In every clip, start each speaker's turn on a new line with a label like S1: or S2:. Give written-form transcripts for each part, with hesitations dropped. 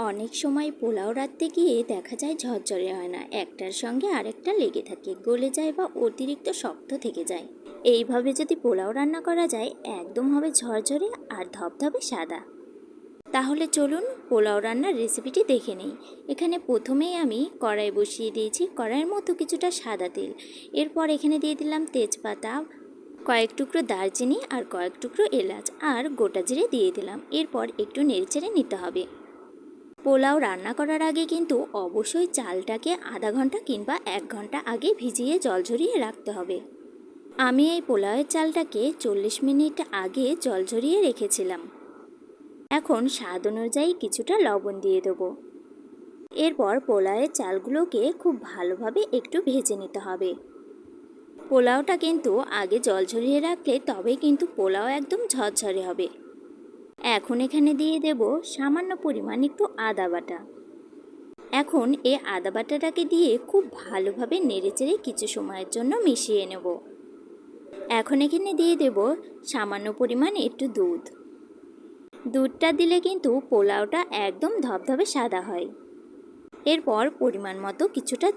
S1: অনেক সময় পোলাও রাঁধতে গিয়ে দেখা যায় ঝরঝরে হয় না, একটার সঙ্গে আরেকটা লেগে থাকে, গলে যায় বা অতিরিক্ত শক্ত থেকে যায়। এইভাবে যদি পোলাও রান্না করা যায় একদম হবে ঝরঝরে আর ধবধবে সাদা। তাহলে চলুন পোলাও রান্নার রেসিপিটি দেখে নিই। এখানে প্রথমেই আমি কড়াই বসিয়ে দিয়েছি, কড়াইয়ের মধ্যে কিছুটা সাদা তেল। এরপর এখানে দিয়ে দিলাম তেজপাতা, কয়েক টুকরো দারচিনি আর কয়েক টুকরো এলাচ আর গোটা জিরে দিয়ে দিলাম। এরপর একটু নেড়েচেড়ে নিতে হবে। পোলাও রান্না করার আগে কিন্তু অবশ্যই চালটাকে আধা ঘন্টা কিংবা 1 ঘন্টা আগে ভিজিয়ে জল ঝরিয়ে রাখতে হবে। আমি এই পোলাওয়ের চালটাকে 40 মিনিট আগে জল ঝরিয়ে রেখেছিলাম। এখন স্বাদ অনুযায়ী কিছুটা লবণ দিয়ে দেবো। এরপর পোলাওয়ের চালগুলোকে খুব ভালোভাবে একটু ভেজে নিতে হবে। পোলাওটা কিন্তু আগে জল ঝরিয়ে রাখলে তবেই কিন্তু পোলাও একদম ঝরঝরে হবে। এখন এখানে দিয়ে দেব সামান্য পরিমাণ একটু আদা বাটা। এখন এই আদা বাটাটাকে দিয়ে খুব ভালোভাবে নেড়েচেড়ে কিছু সময়ের জন্য মিশিয়ে নেব। এখন এখানে দিয়ে দেব সামান্য পরিমাণ একটু দুধ। দুধটা দিলে কিন্তু পোলাওটা একদম ধবধবে সাদা হয়। এরপর পরিমাণ মতো কিছুটা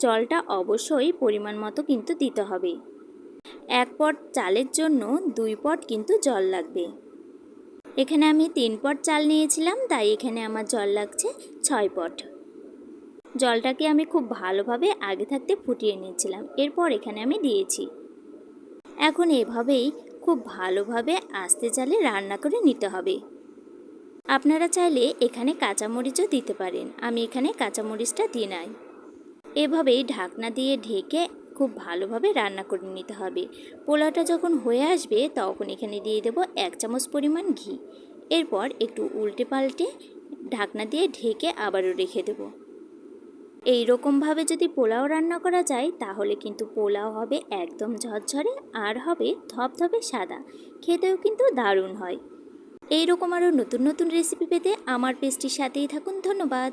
S1: জলটা অবশ্যই পরিমাণ মতো কিন্তু দিতে হবে। 1 পট চালের জন্য 2 পট কিন্তু জল লাগবে। এখানে আমি 3 পট চাল নিয়েছিলাম, তাই এখানে আমার জল লাগছে 6 পট। জলটাকে আমি খুব ভালোভাবে আগে থাকতে ফুটিয়ে নিয়েছিলাম। এরপর এখানে আমি দিয়েছি। এখন এভাবেই খুব ভালোভাবে আস্তে জালে রান্না করে নিতে হবে। আপনারা চাইলে এখানে কাঁচামরিচও দিতে পারেন, আমি এখানে কাঁচামরিচটা দিই নাই। এভাবেই ঢাকনা দিয়ে ঢেকে খুব ভালোভাবে রান্না করে নিতে হবে। পোলাওটা যখন হয়ে আসবে তখন এখানে দিয়ে দেব 1 চামচ পরিমাণ ঘি। এরপর একটু উল্টে পাল্টে ঢাকনা দিয়ে ঢেকে আবারও রেখে দেব। এই রকমভাবে যদি পোলাও রান্না করা যায় তাহলে কিন্তু পোলাও হবে একদম ঝরঝরে আর হবে ধবধবে সাদা। খেতেও কিন্তু দারুণ হয়। এই রকম আরও নতুন নতুন রেসিপি পেতে আমার পেজটির সাথেই থাকুন। ধন্যবাদ।